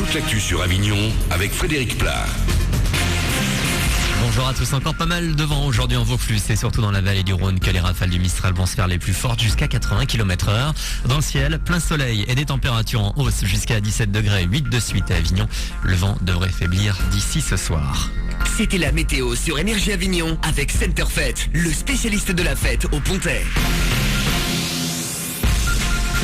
toute l'actu sur Avignon avec Frédéric Plat. Bonjour à tous, encore pas mal de vent aujourd'hui en Vaucluse et surtout dans la vallée du Rhône que les rafales du Mistral vont se faire les plus fortes jusqu'à 80 km/h. Dans le ciel, plein soleil et des températures en hausse jusqu'à 17 degrés, 8 de suite à Avignon. Le vent devrait faiblir d'ici ce soir. C'était la météo sur Énergie Avignon avec Centerfait, le spécialiste de la fête au Pontet.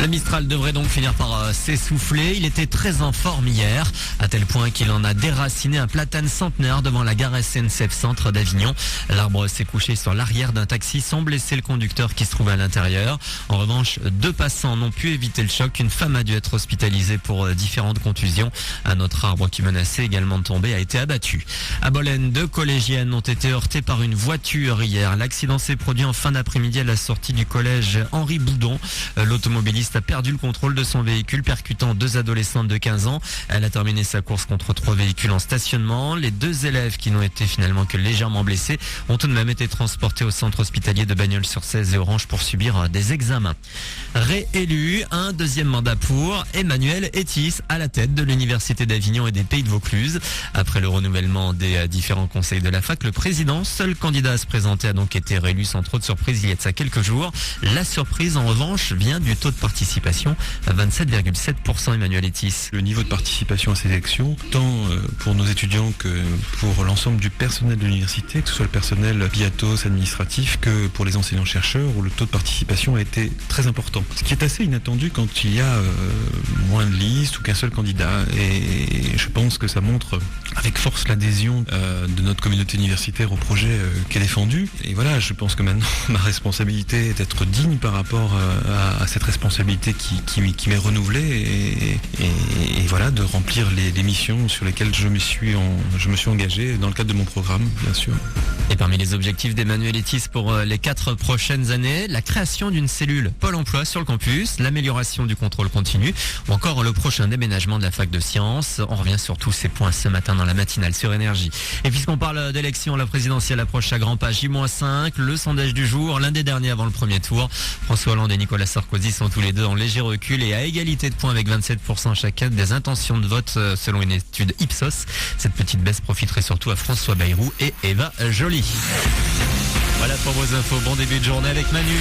Le Mistral devrait donc finir par s'essouffler. Il était très en forme hier, à tel point qu'il en a déraciné un platane centenaire devant la gare SNCF Centre d'Avignon. L'arbre s'est couché sur l'arrière d'un taxi sans blesser le conducteur qui se trouvait à l'intérieur. En revanche, 2 passants n'ont pu éviter le choc. Une femme a dû être hospitalisée pour différentes contusions. Un autre arbre qui menaçait également de tomber a été abattu. À Bolène, 2 collégiennes ont été heurtées par une voiture hier. L'accident s'est produit en fin d'après-midi à la sortie du collège Henri Boudon. L'automobiliste a perdu le contrôle de son véhicule, percutant 2 adolescentes de 15 ans. Elle a terminé sa course contre 3 véhicules en stationnement. Les 2 élèves qui n'ont été finalement que légèrement blessés ont tout de même été transportés au centre hospitalier de Bagnols-sur-Cèze et Orange pour subir des examens. Réélu, un 2e mandat pour Emmanuel Etis à la tête de l'Université d'Avignon et des Pays de Vaucluse. Après le renouvellement des différents conseils de la fac, le président, seul candidat à se présenter, a donc été réélu sans trop de surprise il y a de ça quelques jours. La surprise en revanche vient du taux de participation à 27,7%. Emmanuel Etis. Le niveau de participation à ces élections, tant pour nos étudiants que pour l'ensemble du personnel de l'université, que ce soit le personnel biatos, administratif, que pour les enseignants-chercheurs, où le taux de participation a été très important. Ce qui est assez inattendu quand il y a moins de listes ou qu'un seul candidat. Et je pense que ça montre avec force l'adhésion de notre communauté universitaire au projet qui est défendu. Et voilà, je pense que maintenant, ma responsabilité est d'être digne par rapport à cette responsabilité qui m'est renouvelée et voilà, de remplir les missions sur lesquelles je me suis engagé dans le cadre de mon programme, bien sûr. Et parmi les objectifs d'Emmanuel Etis pour les 4 prochaines années, la création d'une cellule Pôle emploi sur le campus, l'amélioration du contrôle continu ou encore le prochain déménagement de la fac de sciences. On revient sur tous ces points ce matin dans la matinale sur Énergie. Et puisqu'on parle d'élection, la présidentielle approche à grands pas. J-5, le sondage du jour, l'un des derniers avant le premier tour. François Hollande et Nicolas Sarkozy sont tous les deux en léger recul et à égalité de points avec 27% chacun des intentions de vote selon une étude Ipsos. Cette petite baisse profiterait surtout à François Bayrou et Eva Joly. Voilà pour vos infos. Bon début de journée avec Manu.